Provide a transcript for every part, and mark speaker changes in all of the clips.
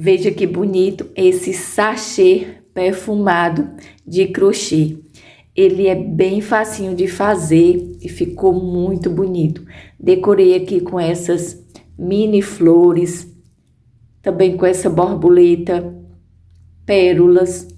Speaker 1: Veja que bonito esse sachê perfumado de crochê. Ele é bem facinho de fazer e ficou muito bonito. Decorei aqui com essas mini flores, também com essa borboleta, pérolas.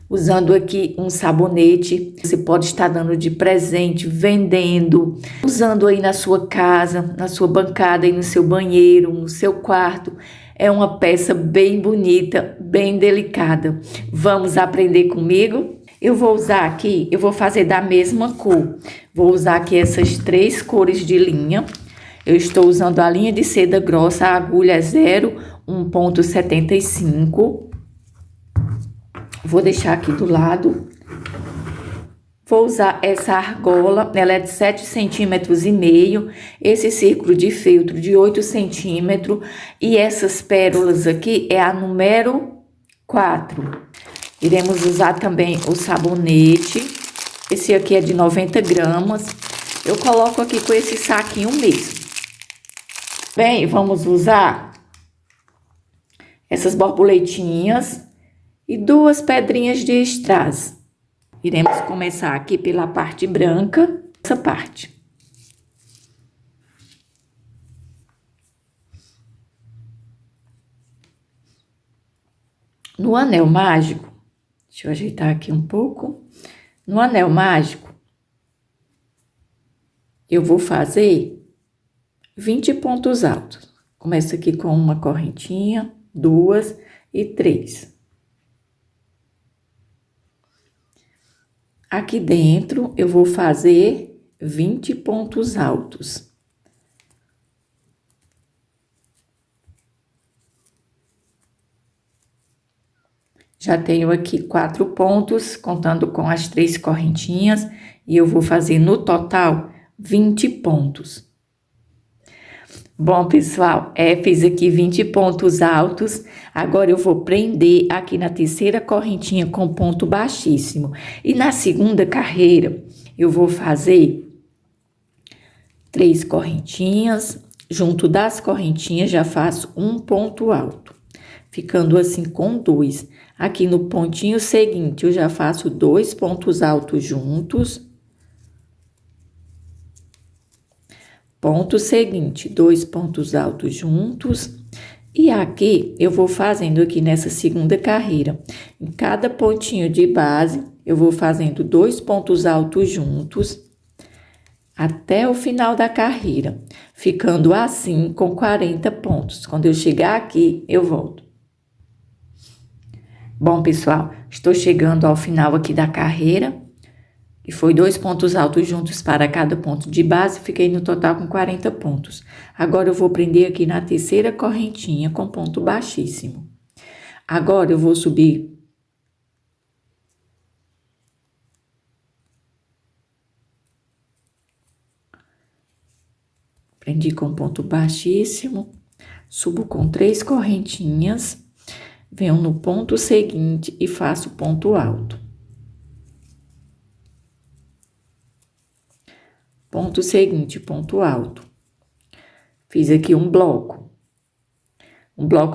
Speaker 1: Usando aqui um sabonete, você pode estar dando de presente, vendendo, usando aí na sua casa, na sua bancada, aí no seu banheiro, no seu quarto. É uma peça bem bonita, bem delicada. Vamos aprender comigo? Eu vou usar aqui, eu vou fazer da mesma cor. Vou usar aqui essas 3 cores de linha. Eu estou usando a linha de seda grossa, a agulha 0,1,75. Vou deixar aqui do lado. Vou usar essa argola, ela é de 7,5 centímetros. Esse círculo de feltro de 8 centímetros. E essas pérolas aqui é a número 4. Iremos usar também o sabonete. Esse aqui é de 90 gramas. Eu coloco aqui com esse saquinho mesmo. Bem, vamos usar essas borboletinhas e 2 pedrinhas de strass. Iremos começar aqui pela parte branca, essa parte. No anel mágico, deixa eu ajeitar aqui um pouco. No anel mágico, eu vou fazer 20 pontos altos. Começo aqui com uma correntinha, 2 e 3. Aqui dentro, eu vou fazer 20 pontos altos. Já tenho aqui 4 pontos, contando com as 3 correntinhas, e eu vou fazer no total 20 pontos. Bom, pessoal, fiz aqui 20 pontos altos. Agora eu vou prender aqui na terceira correntinha com ponto baixíssimo. E na segunda carreira, eu vou fazer 3 correntinhas. Junto das correntinhas, já faço um ponto alto, ficando assim com 2. Aqui no pontinho seguinte, eu já faço 2 pontos altos juntos. Ponto seguinte, 2 pontos altos juntos. E aqui, eu vou fazendo aqui nessa segunda carreira. Em cada pontinho de base, eu vou fazendo 2 pontos altos juntos até o final da carreira, ficando assim com 40 pontos. Quando eu chegar aqui, eu volto. Bom, pessoal, estou chegando ao final aqui da carreira. E foi 2 pontos altos juntos para cada ponto de base, fiquei no total com 40 pontos. Agora, eu vou prender aqui na terceira correntinha com ponto baixíssimo. Agora, eu vou subir. Prendi com ponto baixíssimo, subo com 3 correntinhas, venho no ponto seguinte e faço ponto alto. Ponto seguinte, ponto alto. Fiz aqui um bloco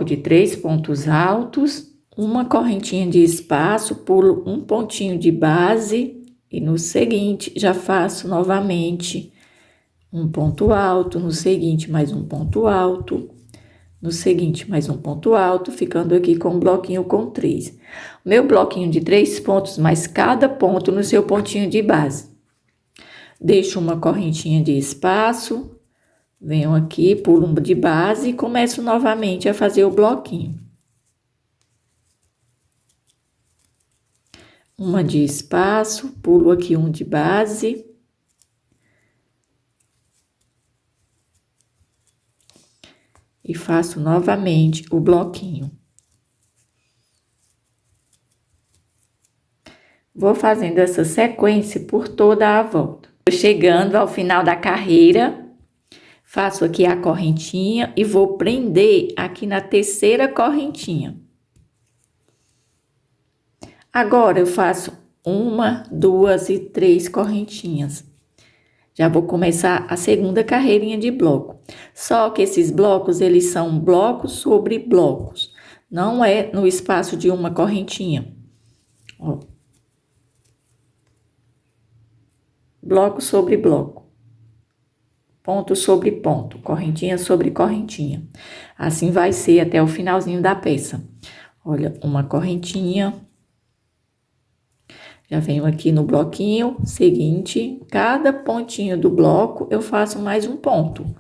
Speaker 1: de 3 pontos altos, uma correntinha de espaço, pulo um pontinho de base e no seguinte já faço novamente um ponto alto, no seguinte mais um ponto alto, no seguinte mais um ponto alto, ficando aqui com um bloquinho com 3. Meu bloquinho de 3 pontos, mais cada ponto no seu pontinho de base. Deixo uma correntinha de espaço, venho aqui, pulo uma de base e começo novamente a fazer o bloquinho. Uma de espaço, pulo aqui um de base. E faço novamente o bloquinho. Vou fazendo essa sequência por toda a volta. Chegando ao final da carreira, faço aqui a correntinha e vou prender aqui na terceira correntinha. Agora, eu faço 1, 2 e 3 correntinhas. Já vou começar a segunda carreirinha de bloco. Só que esses blocos, eles são blocos sobre blocos. Não é no espaço de uma correntinha. Ó. Bloco sobre bloco. Ponto sobre ponto. Correntinha sobre correntinha. Assim vai ser até o finalzinho da peça. Olha, uma correntinha. Já venho aqui no bloquinho seguinte, cada pontinho do bloco eu faço mais um ponto.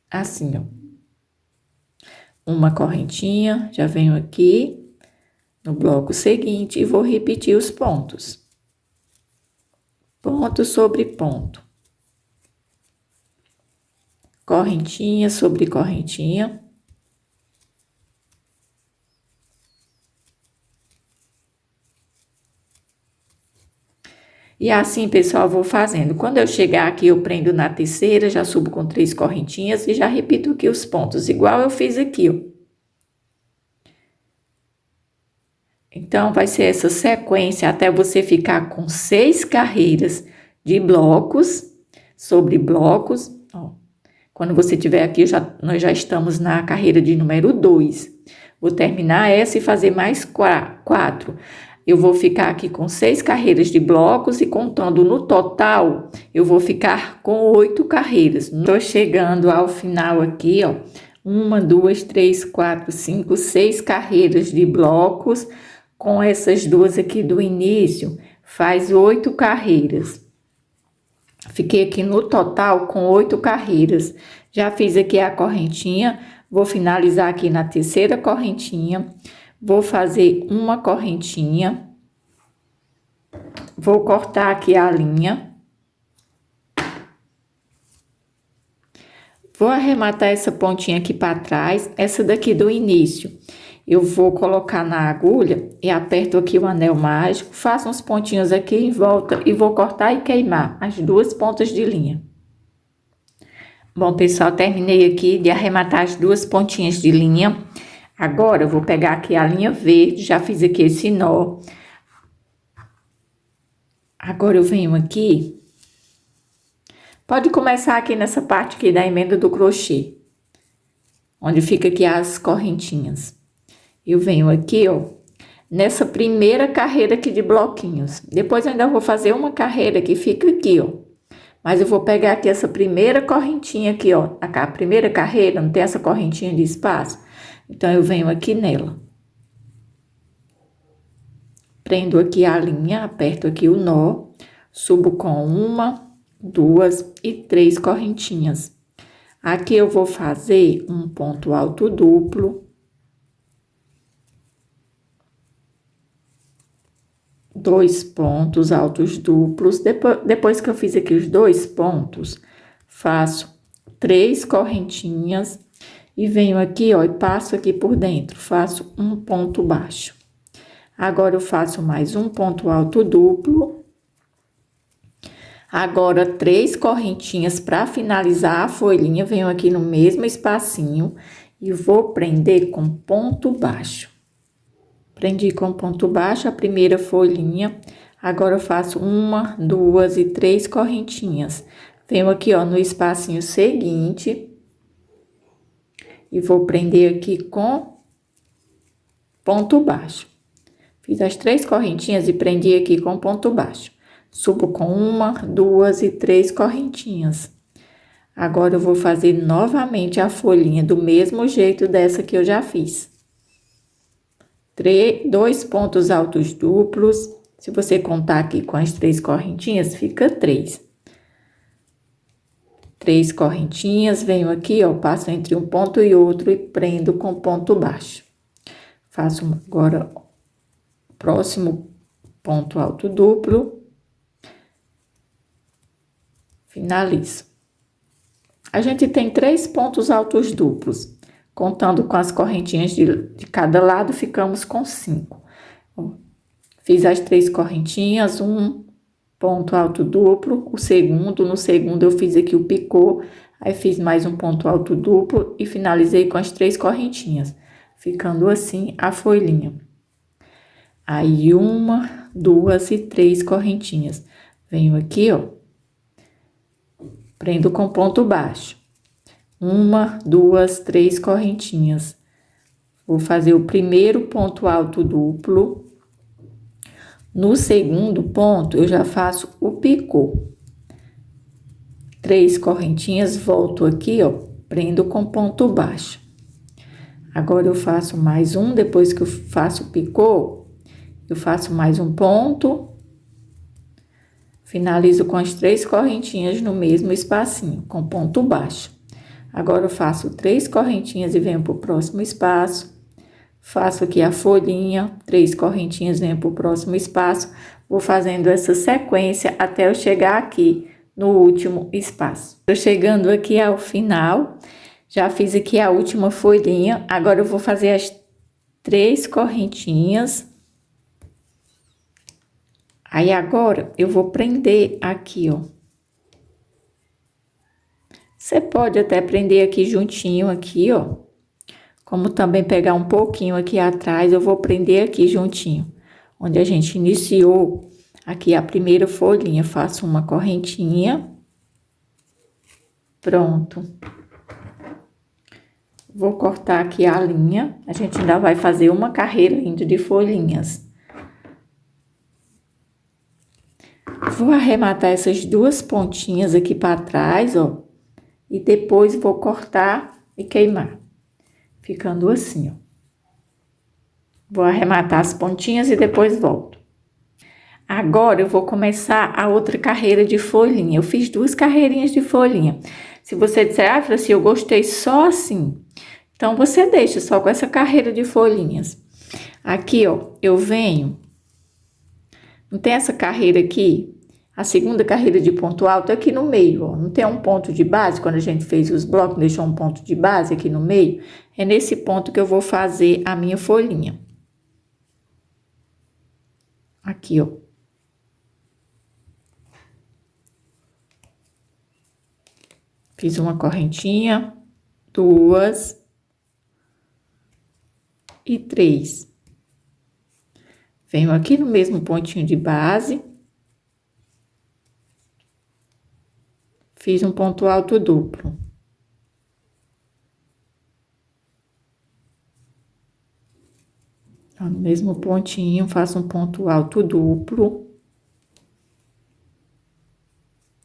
Speaker 1: Assim, ó. Uma correntinha, já venho aqui no bloco seguinte e vou repetir os pontos. Ponto sobre ponto. Correntinha sobre correntinha. E assim, pessoal, vou fazendo. Quando eu chegar aqui, eu prendo na terceira, já subo com 3 correntinhas e já repito aqui os pontos, igual eu fiz aqui, ó. Então, vai ser essa sequência até você ficar com 6 carreiras de blocos sobre blocos, ó. Quando você tiver aqui, nós já estamos na carreira de número 2. Vou terminar essa e fazer mais 4. Eu vou ficar aqui com 6 carreiras de blocos e contando no total, eu vou ficar com 8 carreiras. Estou chegando ao final aqui, ó. 1, 2, 3, 4, 5, 6 carreiras de blocos. Com essas duas aqui do início, faz 8 carreiras. Fiquei aqui no total com 8 carreiras. Já fiz aqui a correntinha, vou finalizar aqui na terceira correntinha. Vou fazer uma correntinha, vou cortar aqui a linha, vou arrematar essa pontinha aqui para trás, essa daqui do início. Eu vou colocar na agulha e aperto aqui o anel mágico, faço uns pontinhos aqui em volta e vou cortar e queimar as 2 pontas de linha. Bom, pessoal, terminei aqui de arrematar as 2 pontinhas de linha. Agora, eu vou pegar aqui a linha verde, já fiz aqui esse nó. Agora, eu venho aqui. Pode começar aqui nessa parte aqui da emenda do crochê. Onde fica aqui as correntinhas. Eu venho aqui, ó, nessa primeira carreira aqui de bloquinhos. Depois, eu ainda vou fazer uma carreira que fica aqui, ó. Mas eu vou pegar aqui essa primeira correntinha aqui, ó. A primeira carreira, não tem essa correntinha de espaço? Então, eu venho aqui nela. Prendo aqui a linha, aperto aqui o nó, subo com 1, 2 e 3 correntinhas. Aqui eu vou fazer um ponto alto duplo. 2 pontos altos duplos. Depois que eu fiz aqui os 2 pontos, faço 3 correntinhas. E venho aqui, ó, e passo aqui por dentro, faço um ponto baixo. Agora, eu faço mais um ponto alto duplo. Agora, 3 correntinhas para finalizar a folhinha. Venho aqui no mesmo espacinho e vou prender com ponto baixo. Prendi com ponto baixo a primeira folhinha. Agora, eu faço 1, 2 e 3 correntinhas. Venho aqui, ó, no espacinho seguinte. E vou prender aqui com ponto baixo. Fiz as 3 correntinhas e prendi aqui com ponto baixo. Subo com 1, 2 e 3 correntinhas. Agora, eu vou fazer novamente a folhinha do mesmo jeito dessa que eu já fiz. 2 pontos altos duplos. Se você contar aqui com as 3 correntinhas, fica 3. 3 correntinhas, venho aqui, ó, passo entre um ponto e outro e prendo com ponto baixo. Faço agora o próximo ponto alto duplo. Finalizo. A gente tem 3 pontos altos duplos. Contando com as correntinhas de cada lado, ficamos com 5. Ó, fiz as 3 correntinhas, um ponto alto duplo, no segundo eu fiz aqui o picô, aí fiz mais um ponto alto duplo e finalizei com as 3 correntinhas, ficando assim a folhinha. Aí 1, 2 e 3 correntinhas. Venho aqui, ó, prendo com ponto baixo. 1, 2, 3 correntinhas. Vou fazer o primeiro ponto alto duplo. No segundo ponto, eu já faço o picô. 3 correntinhas, volto aqui, ó, prendo com ponto baixo. Agora, eu faço mais um, depois que eu faço o picô, eu faço mais um ponto. Finalizo com as 3 correntinhas no mesmo espacinho, com ponto baixo. Agora, eu faço 3 correntinhas e venho pro próximo espaço. Faço aqui a folhinha, 3 correntinhas, venho pro próximo espaço. Vou fazendo essa sequência até eu chegar aqui no último espaço. Tô chegando aqui ao final, já fiz aqui a última folhinha. Agora, eu vou fazer as 3 correntinhas. Aí, agora, eu vou prender aqui, ó. Você pode até prender aqui juntinho, aqui, ó. Como também pegar um pouquinho aqui atrás, eu vou prender aqui juntinho. Onde a gente iniciou aqui a primeira folhinha, faço uma correntinha. Pronto. Vou cortar aqui a linha. A gente ainda vai fazer uma carreira ainda de folhinhas. Vou arrematar essas 2 pontinhas aqui para trás, ó. E depois vou cortar e queimar. Ficando assim, ó. Vou arrematar as pontinhas e depois volto. Agora, eu vou começar a outra carreira de folhinha. Eu fiz 2 carreirinhas de folhinha. Se você disser, ah, Franci, eu gostei só assim. Então, você deixa só com essa carreira de folhinhas. Aqui, ó, eu venho. Não tem essa carreira aqui? A segunda carreira de ponto alto é aqui no meio, ó. Não tem um ponto de base? Quando a gente fez os blocos, deixou um ponto de base aqui no meio. É nesse ponto que eu vou fazer a minha folhinha. Aqui, ó. Fiz uma correntinha, 2 e 3. Venho aqui no mesmo pontinho de base. Fiz um ponto alto duplo. No mesmo pontinho, faço um ponto alto duplo.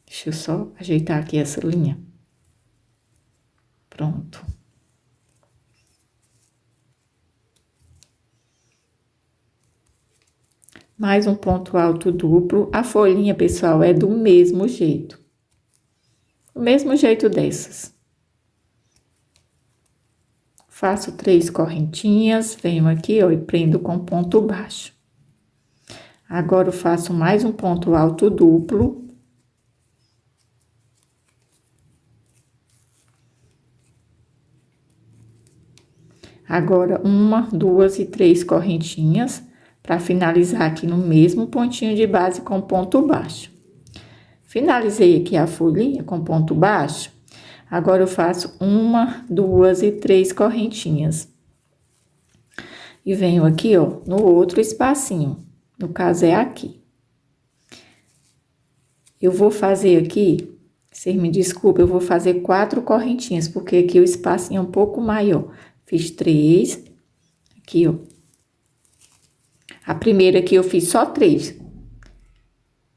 Speaker 1: Deixa eu só ajeitar aqui essa linha. Pronto. Mais um ponto alto duplo. A folhinha, pessoal, é do mesmo jeito. Do mesmo jeito dessas. Faço 3 correntinhas, venho aqui, ó, e prendo com ponto baixo. Agora, eu faço mais um ponto alto duplo. Agora, 1, 2 e 3 correntinhas, para finalizar aqui no mesmo pontinho de base com ponto baixo. Finalizei aqui a folhinha com ponto baixo. Agora, eu faço 1, 2 e 3 correntinhas. E venho aqui, ó, no outro espacinho. No caso, é aqui. Eu vou fazer aqui, vocês me desculpem, eu vou fazer 4 correntinhas, porque aqui o espacinho é um pouco maior. Fiz 3, aqui, ó. A primeira aqui eu fiz só 3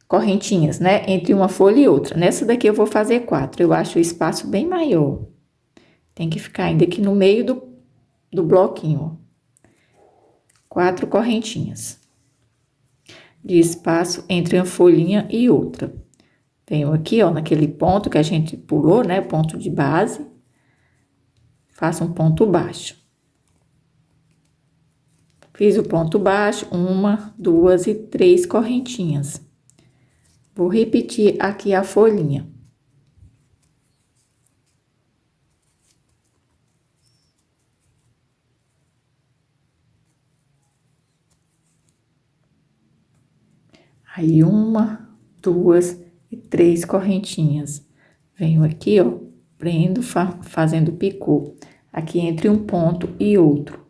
Speaker 1: correntinhas, né? Entre uma folha e outra. Nessa daqui eu vou fazer 4. Eu acho o espaço bem maior. Tem que ficar ainda aqui no meio do bloquinho, ó. 4 correntinhas de espaço entre uma folhinha e outra. Venho aqui, ó, naquele ponto que a gente pulou, né? Ponto de base. Faço um ponto baixo. Fiz o ponto baixo, 1, 2 e 3 correntinhas. Vou repetir aqui a folhinha. Aí, 1, 2 e 3 correntinhas. Venho aqui, ó, prendo, fazendo picô. Aqui entre um ponto e outro.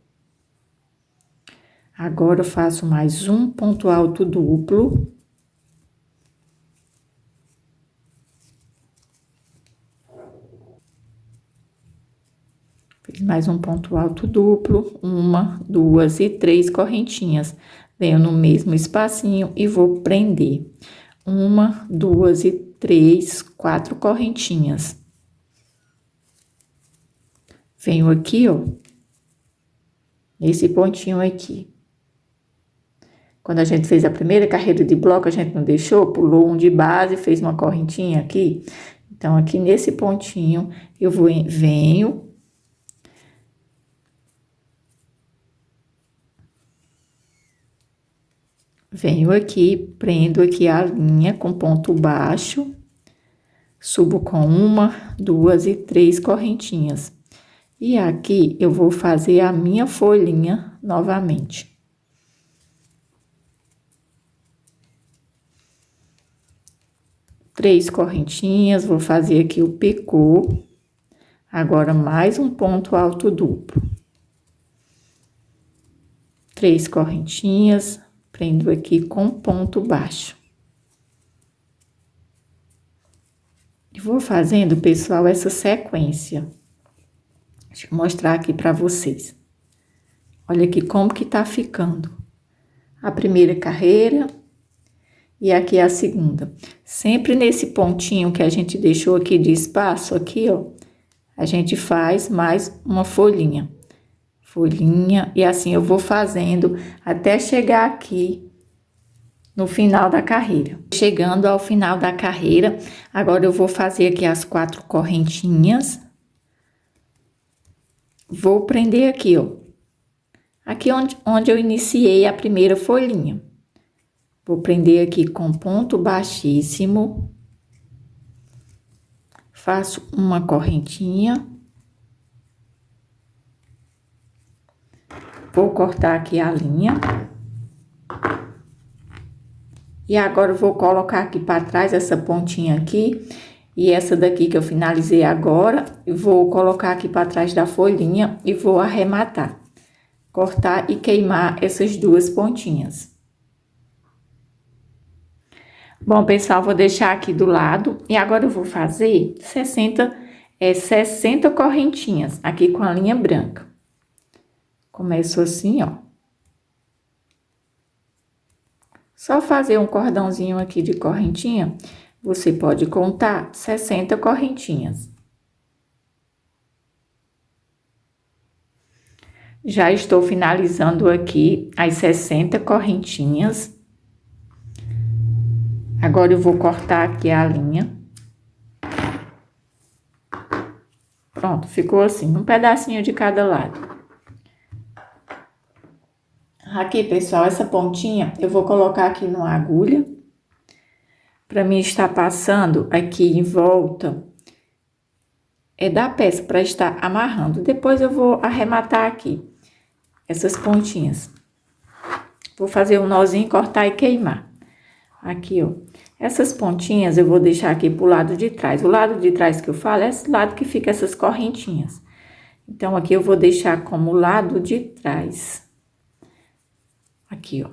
Speaker 1: Agora, eu faço mais um ponto alto duplo. Fiz mais um ponto alto duplo, 1, 2 e 3 correntinhas. Venho no mesmo espacinho e vou prender. 1, 2 e 3, 4 correntinhas. Venho aqui, ó, nesse pontinho aqui. Quando a gente fez a primeira carreira de bloco, a gente não deixou, pulou um de base, fez uma correntinha aqui. Então, aqui nesse pontinho, eu venho aqui, prendo aqui a linha com ponto baixo, subo com 1, 2 e 3 correntinhas. E aqui eu vou fazer a minha folhinha novamente. Três correntinhas, vou fazer aqui o picô. Agora, mais um ponto alto duplo. 3 correntinhas, prendo aqui com ponto baixo. E vou fazendo, pessoal, essa sequência. Deixa eu mostrar aqui pra vocês. Olha aqui como que tá ficando. A primeira carreira e aqui a segunda. Sempre nesse pontinho que a gente deixou aqui de espaço, aqui, ó, a gente faz mais uma folhinha. Folhinha, e assim eu vou fazendo até chegar aqui no final da carreira. Chegando ao final da carreira, agora eu vou fazer aqui as 4 correntinhas. Vou prender aqui, ó. Aqui onde eu iniciei a primeira folhinha. Vou prender aqui com ponto baixíssimo. Faço uma correntinha. Vou cortar aqui a linha. E agora eu vou colocar aqui para trás essa pontinha aqui. E essa daqui que eu finalizei agora, eu vou colocar aqui para trás da folhinha e vou arrematar. Cortar e queimar essas 2 pontinhas. Bom, pessoal, vou deixar aqui do lado. E agora eu vou fazer 60 correntinhas aqui com a linha branca. Começo assim, ó. Só fazer um cordãozinho aqui de correntinha, você pode contar 60 correntinhas. Já estou finalizando aqui as 60 correntinhas. Agora eu vou cortar aqui a linha. Pronto, ficou assim, um pedacinho de cada lado. Aqui, pessoal, essa pontinha eu vou colocar aqui numa agulha. Pra mim estar passando aqui em volta da peça, para estar amarrando. Depois eu vou arrematar aqui essas pontinhas. Vou fazer um nozinho, cortar e queimar. Aqui, ó. Essas pontinhas eu vou deixar aqui pro lado de trás. O lado de trás que eu falo é esse lado que fica essas correntinhas. Então, aqui eu vou deixar como lado de trás. Aqui, ó.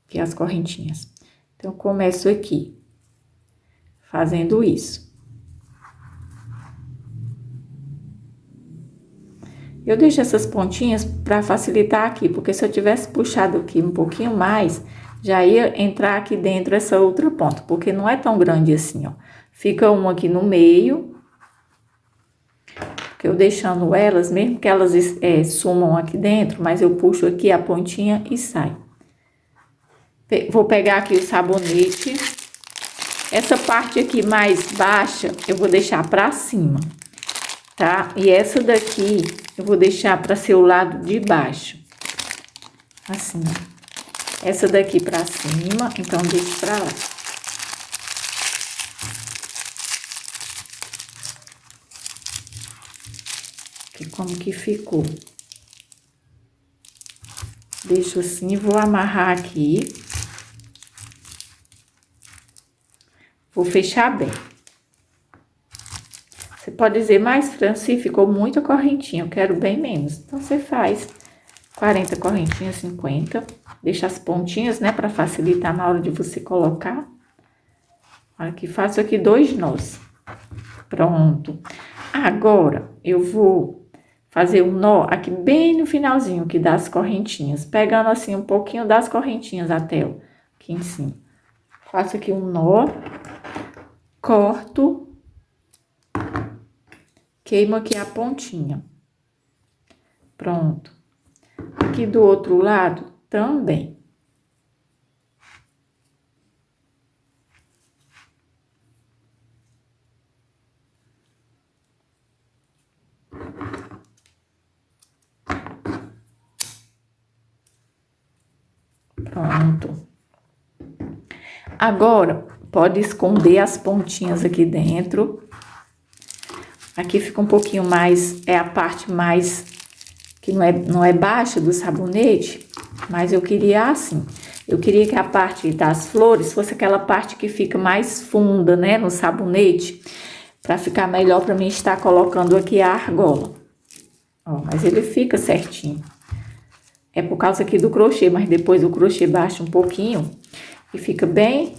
Speaker 1: Aqui as correntinhas. Então, eu começo aqui, fazendo isso. Eu deixo essas pontinhas para facilitar aqui, porque se eu tivesse puxado aqui um pouquinho mais, já ia entrar aqui dentro essa outra ponta, porque não é tão grande assim, ó. Fica uma aqui no meio, porque eu deixando elas, mesmo que elas sumam aqui dentro, mas eu puxo aqui a pontinha e sai. Vou pegar aqui o sabonete. Essa parte aqui mais baixa, eu vou deixar pra cima, tá? E essa daqui, eu vou deixar pra ser o lado de baixo. Assim, ó. Essa daqui pra cima, então deixo pra lá. Aqui como que ficou. Deixo assim, vou amarrar aqui. Vou fechar bem. Você pode dizer, mas Franci, ficou muita correntinha, eu quero bem menos. Então, você faz 40 correntinhas, 50. Deixa as pontinhas, né, pra facilitar na hora de você colocar. Aqui, faço aqui 2 nós. Pronto. Agora, eu vou fazer um nó aqui bem no finalzinho aqui das correntinhas, pegando assim um pouquinho das correntinhas até, ó, aqui em cima. Faço aqui um nó, corto, queimo aqui a pontinha. Pronto. Aqui do outro lado também. Pronto. Agora, pode esconder as pontinhas aqui dentro. Aqui fica um pouquinho mais, é a parte mais, que não é baixa do sabonete, mas eu queria assim. Eu queria que a parte das flores fosse aquela parte que fica mais funda, né, no sabonete, para ficar melhor para mim estar colocando aqui a argola. Ó, mas ele fica certinho. É por causa aqui do crochê, mas depois o crochê baixa um pouquinho e fica bem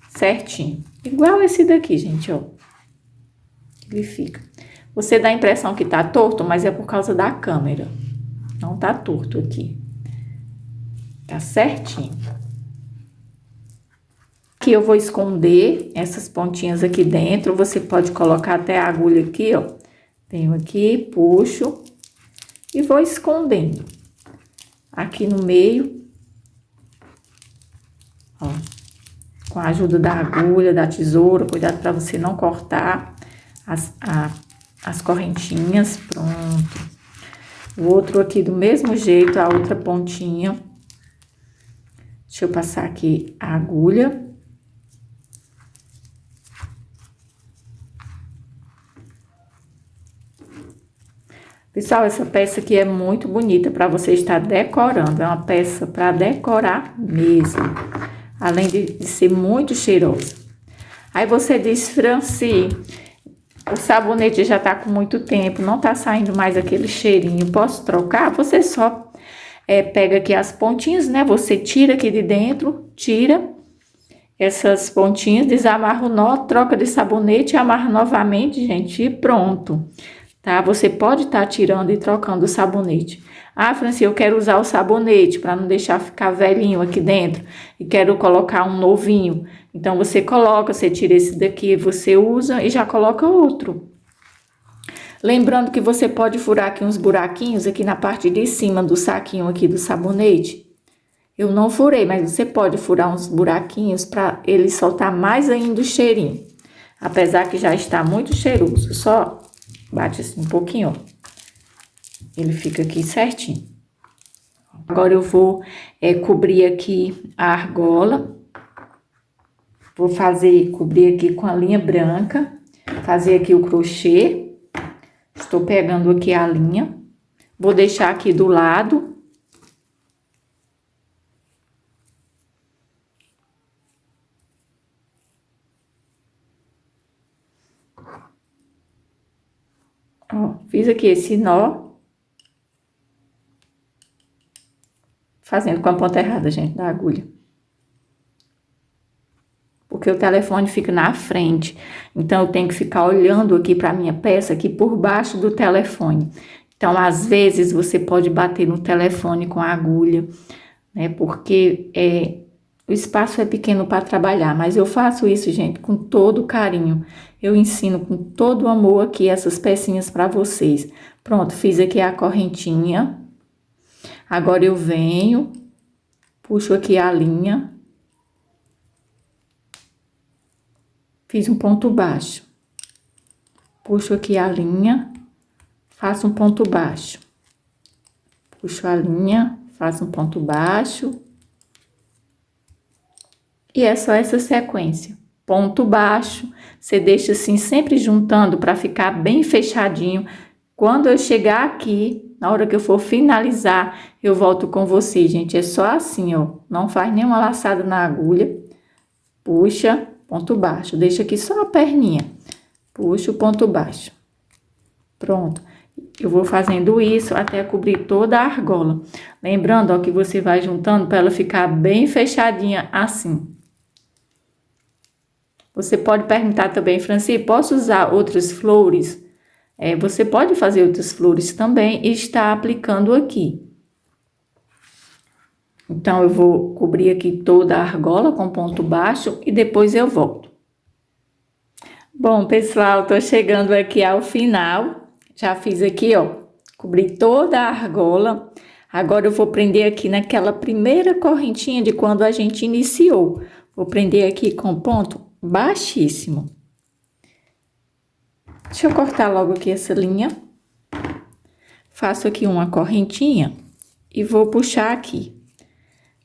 Speaker 1: certinho. Igual esse daqui, gente, ó. Ele fica. Você dá a impressão que tá torto, mas é por causa da câmera. Não tá torto aqui. Tá certinho. Aqui eu vou esconder essas pontinhas aqui dentro. Você pode colocar até a agulha aqui, ó. Venho aqui, puxo e vou escondendo. Aqui no meio, ó, com a ajuda da agulha, da tesoura, cuidado para você não cortar as correntinhas, pronto. O outro aqui do mesmo jeito, a outra pontinha. Deixa eu passar aqui a agulha. Pessoal, essa peça aqui é muito bonita para você estar decorando. É uma peça para decorar mesmo. Além de ser muito cheirosa. Aí você diz, Franci, o sabonete já tá com muito tempo, não tá saindo mais aquele cheirinho. Posso trocar? Você só pega aqui as pontinhas, né? Você tira aqui de dentro, tira essas pontinhas, desamarra o nó, troca de sabonete, amarra novamente, gente, e pronto. Tá? Você pode estar tirando e trocando o sabonete. Ah, Franci, eu quero usar o sabonete para não deixar ficar velhinho aqui dentro e quero colocar um novinho. Então, você coloca, você tira esse daqui, você usa e já coloca outro. Lembrando que você pode furar aqui uns buraquinhos aqui na parte de cima do saquinho aqui do sabonete. Eu não furei, mas você pode furar uns buraquinhos para ele soltar mais ainda o cheirinho. Apesar que já está muito cheiroso, só bate assim um pouquinho, ó. Ele fica aqui certinho. Agora eu vou cobrir aqui a argola. Vou cobrir aqui com a linha branca. Fazer aqui o crochê. Estou pegando aqui a linha. Vou deixar aqui do lado. Ó, fiz aqui esse nó. Fazendo com a ponta errada, gente, da agulha. Porque o telefone fica na frente. Então, eu tenho que ficar olhando aqui para minha peça, aqui por baixo do telefone. Então, às vezes, você pode bater no telefone com a agulha, né? Porque o espaço é pequeno para trabalhar. Mas eu faço isso, gente, com todo carinho. Eu ensino com todo amor aqui essas pecinhas para vocês. Pronto, fiz aqui a correntinha. Agora eu venho, puxo aqui a linha, fiz um ponto baixo, puxo aqui a linha, faço um ponto baixo, puxo a linha, faço um ponto baixo, e é só essa sequência. Ponto baixo, você deixa assim sempre juntando para ficar bem fechadinho. Quando eu chegar aqui, na hora que eu for finalizar, eu volto com vocês, gente. É só assim, ó. Não faz nenhuma laçada na agulha. Puxa, ponto baixo. Deixa aqui só a perninha. Puxa o ponto baixo. Pronto. Eu vou fazendo isso até cobrir toda a argola. Lembrando, ó, que você vai juntando para ela ficar bem fechadinha assim. Você pode perguntar também, Franci, posso usar outras flores Você pode fazer outras flores também e estar aplicando aqui. Então, eu vou cobrir aqui toda a argola com ponto baixo e depois eu volto. Bom, pessoal, tô chegando aqui ao final. Já fiz aqui, ó, cobri toda a argola. Agora eu vou prender aqui naquela primeira correntinha de quando a gente iniciou. Vou prender aqui com ponto baixíssimo. Deixa eu cortar logo aqui essa linha. Faço aqui uma correntinha e vou puxar aqui.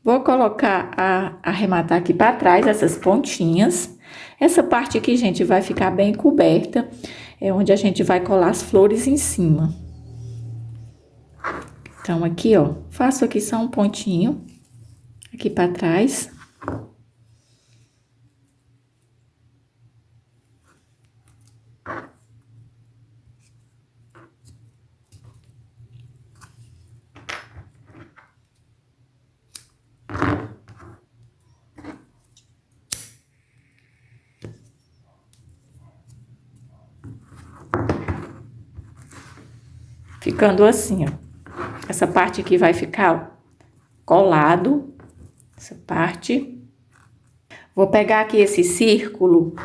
Speaker 1: Vou colocar, arrematar aqui para trás essas pontinhas. Essa parte aqui, gente, vai ficar bem coberta. É onde a gente vai colar as flores em cima. Então, aqui, ó, faço aqui só um pontinho. Aqui para trás. Ficando assim, ó. Essa parte aqui vai ficar, ó, colado. Essa parte. Vou pegar aqui esse círculo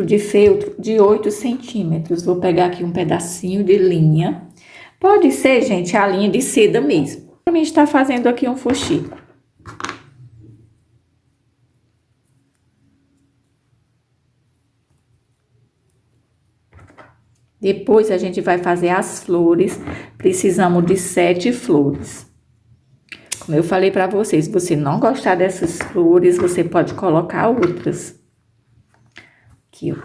Speaker 1: de feltro de 8 centímetros. Vou pegar aqui um pedacinho de linha. Pode ser, gente, a linha de seda mesmo. Pra mim estar fazendo aqui um fuxico. Depois, a gente vai fazer as flores. Precisamos de 7 flores. Como eu falei pra vocês, se você não gostar dessas flores, você pode colocar outras. Aqui, ó.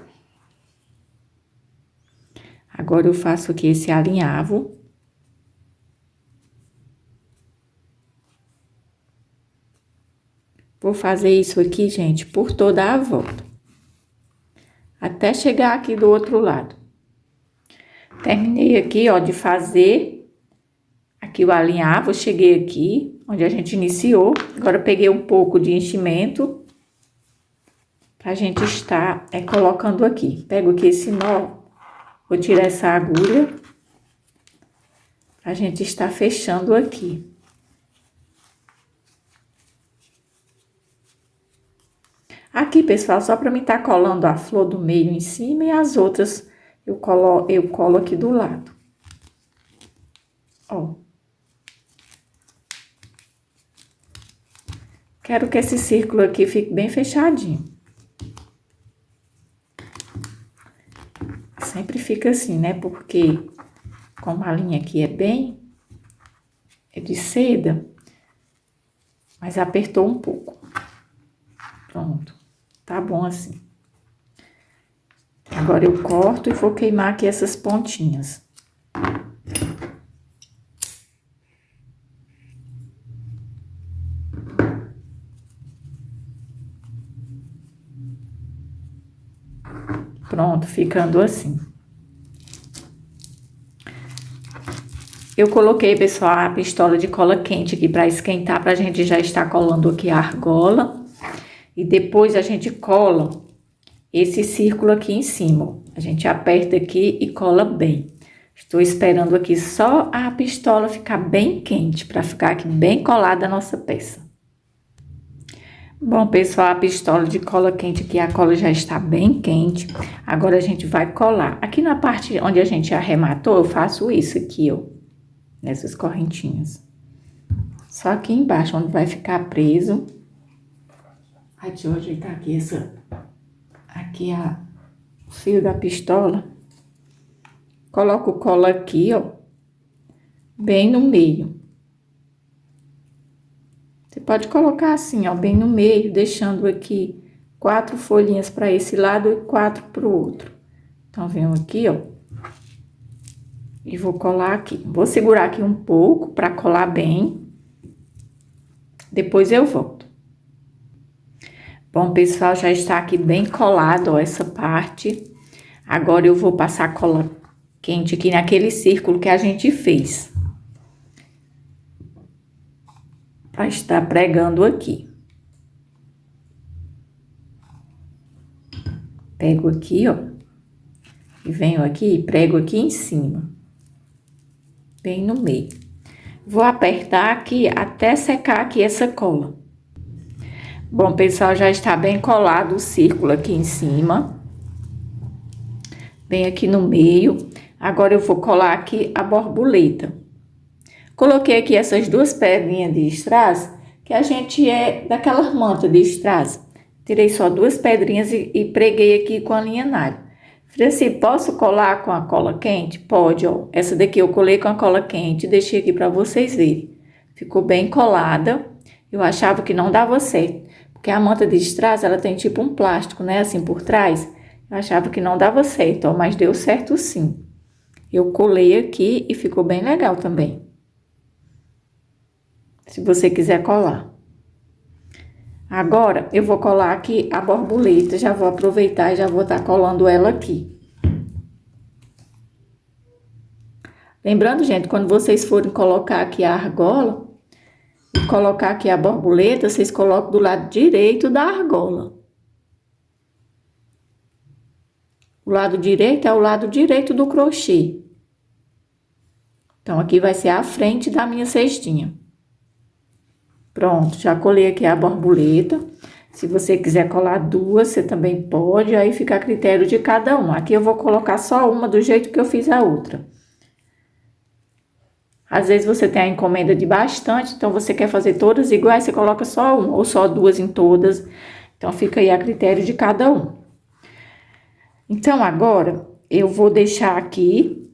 Speaker 1: Agora, eu faço aqui esse alinhavo. Vou fazer isso aqui, gente, por toda a volta. Até chegar aqui do outro lado. Terminei aqui, ó, de fazer aqui o alinhavo, cheguei aqui, onde a gente iniciou. Agora, eu peguei um pouco de enchimento pra gente estar colocando aqui. Pego aqui esse nó, vou tirar essa agulha pra gente estar fechando aqui. Aqui, pessoal, só pra mim tá colando a flor do meio em cima e as outras eu colo aqui do lado. Ó. Quero que esse círculo aqui fique bem fechadinho. Sempre fica assim, né? Porque como a linha aqui é de seda, mas apertou um pouco. Pronto. Tá bom assim. Agora, eu corto e vou queimar aqui essas pontinhas. Pronto, ficando assim. Eu coloquei, pessoal, a pistola de cola quente aqui para esquentar, pra gente já estar colando aqui a argola. E depois a gente cola esse círculo aqui em cima. A gente aperta aqui e cola bem. Estou esperando aqui só a pistola ficar bem quente, para ficar aqui bem colada a nossa peça. Bom, pessoal, a pistola de cola quente aqui, a cola já está bem quente. Agora, a gente vai colar. Aqui na parte onde a gente arrematou, eu faço isso aqui, ó. Nessas correntinhas. Só aqui embaixo, onde vai ficar preso. Ai, deixa eu ajeitar aqui aqui o fio da pistola. Coloco cola aqui, ó. Bem no meio. Você pode colocar assim, ó, bem no meio, deixando aqui 4 folhinhas para esse lado e 4 para o outro. Então, venho aqui, ó. E vou colar aqui. Vou segurar aqui um pouco para colar bem. Depois eu volto. Bom, pessoal, já está aqui bem colado, ó, essa parte. Agora, eu vou passar cola quente aqui naquele círculo que a gente fez. Para estar pregando aqui. Pego aqui, ó. E venho aqui e prego aqui em cima. Bem no meio. Vou apertar aqui até secar aqui essa cola. Bom, pessoal, já está bem colado o círculo aqui em cima. Bem aqui no meio. Agora eu vou colar aqui a borboleta. Coloquei aqui essas duas pedrinhas de strass, que a gente é daquela manta de strass. Tirei só duas pedrinhas e preguei aqui com a linha nylon. Falei assim, posso colar com a cola quente? Pode, ó. Essa daqui eu colei com a cola quente, deixei aqui para vocês verem. Ficou bem colada. Eu achava que não dava certo, porque a manta de strass, ela tem tipo um plástico, né, assim por trás. Eu achava que não dava certo, ó, mas deu certo sim. Eu colei aqui e ficou bem legal também. Se você quiser colar. Agora, eu vou colar aqui a borboleta, já vou aproveitar e já vou estar colando ela aqui. Lembrando, gente, quando vocês forem colocar aqui a argola, e colocar aqui a borboleta, vocês colocam do lado direito da argola. O lado direito é o lado direito do crochê. Então, aqui vai ser a frente da minha cestinha. Pronto, já colei aqui a borboleta. Se você quiser colar duas, você também pode, aí fica a critério de cada um. Aqui eu vou colocar só uma do jeito que eu fiz a outra. Às vezes você tem a encomenda de bastante, então você quer fazer todas iguais, você coloca só uma ou só duas em todas. Então fica aí a critério de cada um. Então agora eu vou deixar aqui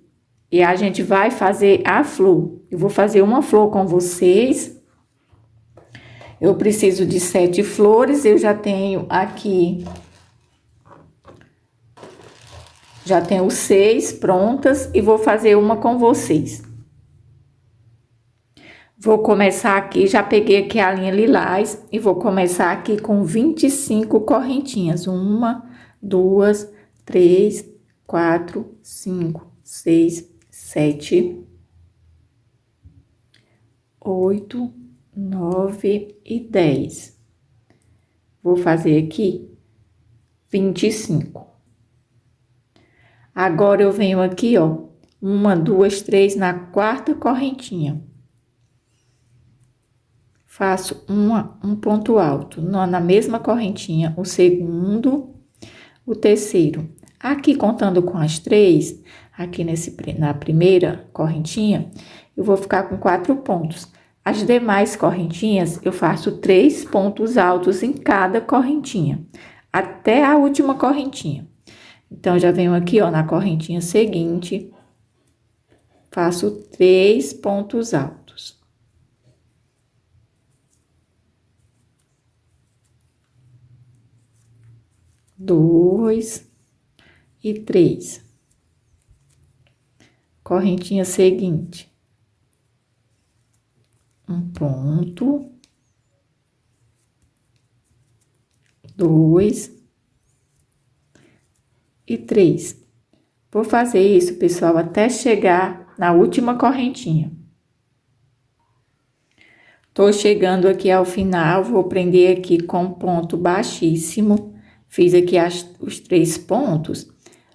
Speaker 1: e a gente vai fazer a flor. Eu vou fazer uma flor com vocês. Eu preciso de 7 flores, eu já tenho aqui, já tenho 6 prontas e vou fazer uma com vocês. Vou começar aqui, já peguei aqui a linha lilás e vou começar aqui com 25 correntinhas. 1, 2, 3, 4, 5, 6, 7, 8, 9 e 10. Vou fazer aqui 25. Agora eu venho aqui, ó, 1, 2, 3 na quarta correntinha. Faço um ponto alto na mesma correntinha, o segundo, o terceiro. Aqui contando com as 3, aqui na primeira correntinha, eu vou ficar com 4 pontos. As demais correntinhas, eu faço 3 pontos altos em cada correntinha, até a última correntinha. Então, já venho aqui, ó, na correntinha seguinte, faço 3 pontos altos. Dois e 3. Correntinha seguinte. Um ponto, 2 e 3. Vou fazer isso, pessoal, até chegar na última correntinha. Tô chegando aqui ao final, vou prender aqui com ponto baixíssimo. Fiz aqui os 3 pontos.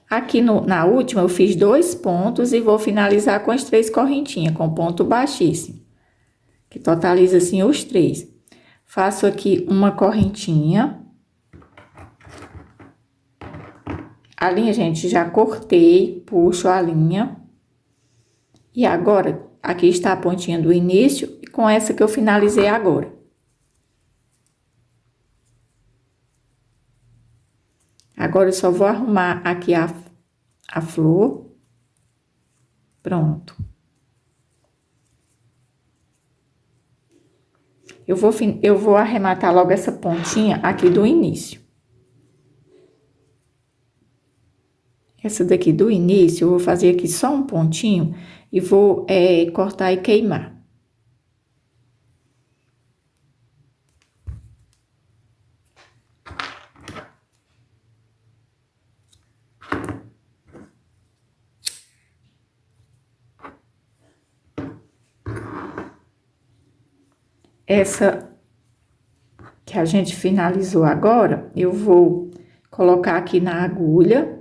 Speaker 1: Aqui na última eu fiz 2 pontos e vou finalizar com as 3 correntinhas, com ponto baixíssimo. Que totaliza assim os 3. Faço aqui uma correntinha. A linha, gente, já cortei, puxo a linha. E agora, aqui está a pontinha do início, e com essa que eu finalizei agora. Agora, eu só vou arrumar aqui a flor. Pronto. Eu vou arrematar logo essa pontinha aqui do início. Essa daqui do início, eu vou fazer aqui só um pontinho e vou cortar e queimar. Essa que a gente finalizou agora, eu vou colocar aqui na agulha.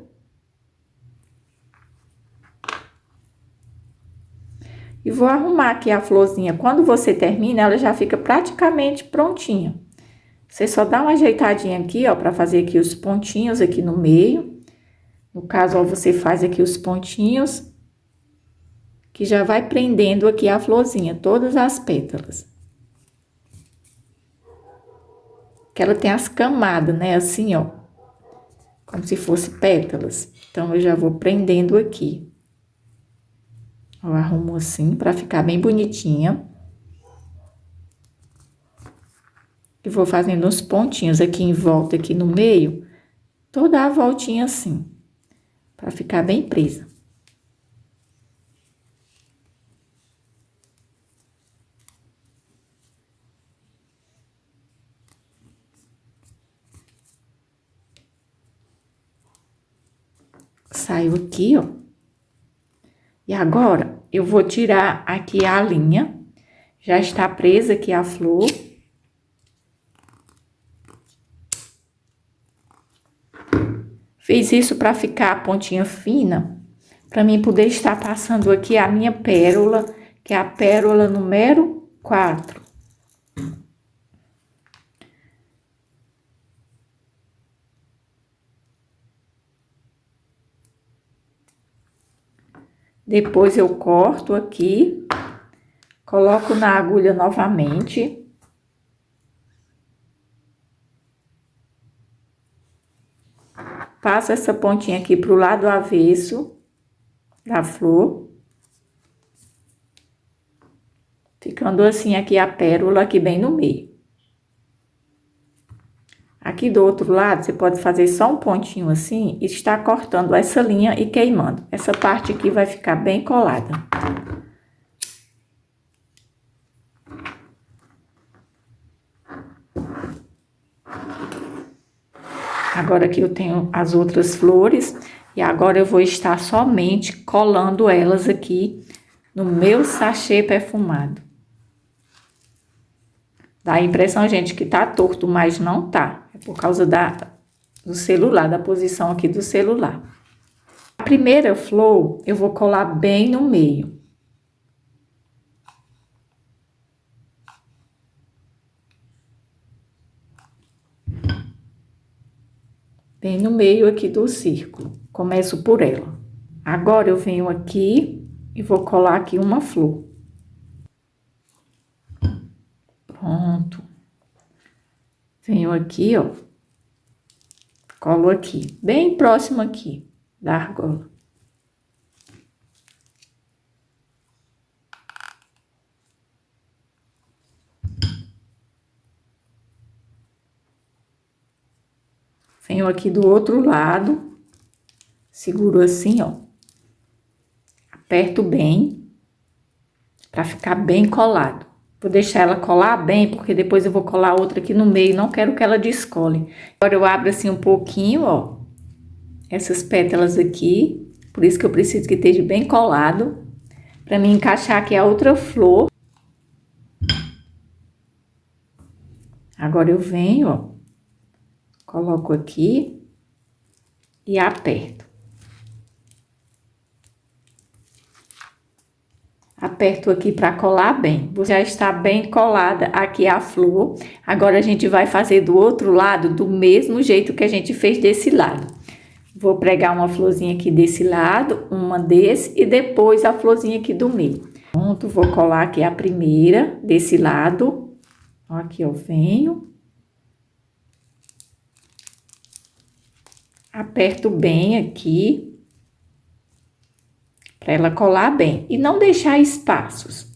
Speaker 1: E vou arrumar aqui a florzinha. Quando você termina, ela já fica praticamente prontinha. Você só dá uma ajeitadinha aqui, ó, pra fazer aqui os pontinhos aqui no meio. No caso, ó, você faz aqui os pontinhos, que já vai prendendo aqui a florzinha, todas as pétalas. Que ela tem as camadas, né, assim, ó, como se fosse pétalas. Então, eu já vou prendendo aqui. Eu arrumo assim, pra ficar bem bonitinha. E vou fazendo uns pontinhos aqui em volta, aqui no meio, toda a voltinha assim, pra ficar bem presa. Saiu aqui, ó. E agora, eu vou tirar aqui a linha. Já está presa aqui a flor. Fiz isso para ficar a pontinha fina, para mim poder estar passando aqui a minha pérola, que é a pérola número 4. Depois eu corto aqui, coloco na agulha novamente. Passo essa pontinha aqui pro lado avesso da flor. Ficando assim aqui a pérola aqui bem no meio. Aqui do outro lado, você pode fazer só um pontinho assim e estar cortando essa linha e queimando. Essa parte aqui vai ficar bem colada. Agora aqui eu tenho as outras flores e agora eu vou estar somente colando elas aqui no meu sachê perfumado. Dá a impressão, gente, que tá torto, mas não tá. É por causa do celular, da posição aqui do celular. A primeira flor eu vou colar bem no meio. Bem no meio aqui do círculo. Começo por ela. Agora eu venho aqui e vou colar aqui uma flor. Pronto. Venho aqui, ó. Colo aqui, bem próximo aqui da argola. Venho aqui do outro lado, seguro assim, ó. Aperto bem, pra ficar bem colado. Vou deixar ela colar bem, porque depois eu vou colar outra aqui no meio, não quero que ela descole. Agora eu abro assim um pouquinho, ó, essas pétalas aqui, por isso que eu preciso que esteja bem colado, pra mim encaixar aqui a outra flor. Agora eu venho, ó, coloco aqui e aperto. Aperto aqui para colar bem. Já está bem colada aqui a flor. Agora a gente vai fazer do outro lado do mesmo jeito que a gente fez desse lado. Vou pregar uma florzinha aqui desse lado, uma desse e depois a florzinha aqui do meio. Pronto, vou colar aqui a primeira desse lado. Aqui eu venho. Aperto bem aqui. Para ela colar bem e não deixar espaços.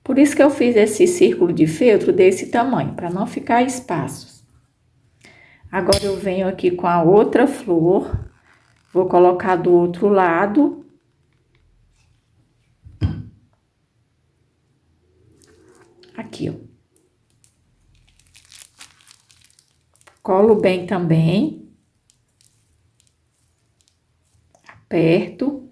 Speaker 1: Por isso que eu fiz esse círculo de feltro desse tamanho, para não ficar espaços. Agora eu venho aqui com a outra flor, vou colocar do outro lado. Aqui, ó. Colo bem também. Aperto.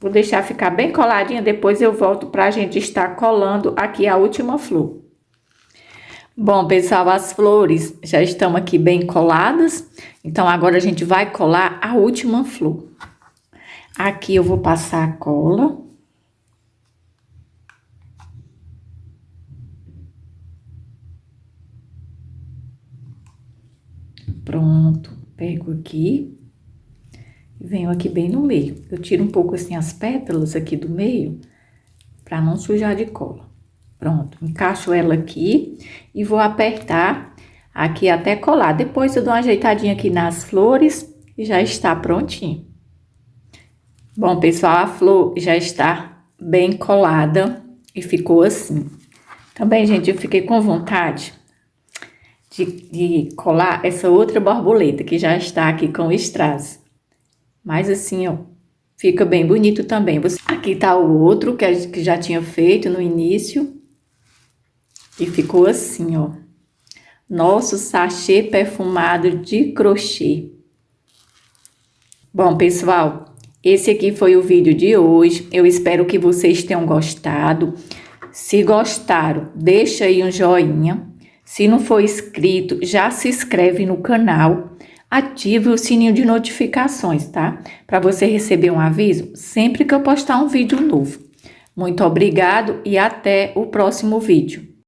Speaker 1: Vou deixar ficar bem coladinha, depois eu volto pra gente estar colando aqui a última flor. Bom, pessoal, as flores já estão aqui bem coladas. Então, agora a gente vai colar a última flor. Aqui eu vou passar a cola. Pronto, pego aqui e venho aqui bem no meio. Eu tiro um pouco assim as pétalas aqui do meio, pra não sujar de cola. Pronto, encaixo ela aqui e vou apertar aqui até colar. Depois eu dou uma ajeitadinha aqui nas flores e já está prontinho. Bom, pessoal, a flor já está bem colada e ficou assim. Também, gente, eu fiquei com vontade de colar essa outra borboleta que já está aqui com o strass. Mas assim, ó, fica bem bonito também. Aqui tá o outro que já tinha feito no início. E ficou assim, ó. Nosso sachê perfumado de crochê. Bom, pessoal, esse aqui foi o vídeo de hoje. Eu espero que vocês tenham gostado. Se gostaram, deixa aí um joinha. Se não for inscrito, já se inscreve no canal. Ative o sininho de notificações, tá? Para você receber um aviso sempre que eu postar um vídeo novo. Muito obrigado e até o próximo vídeo.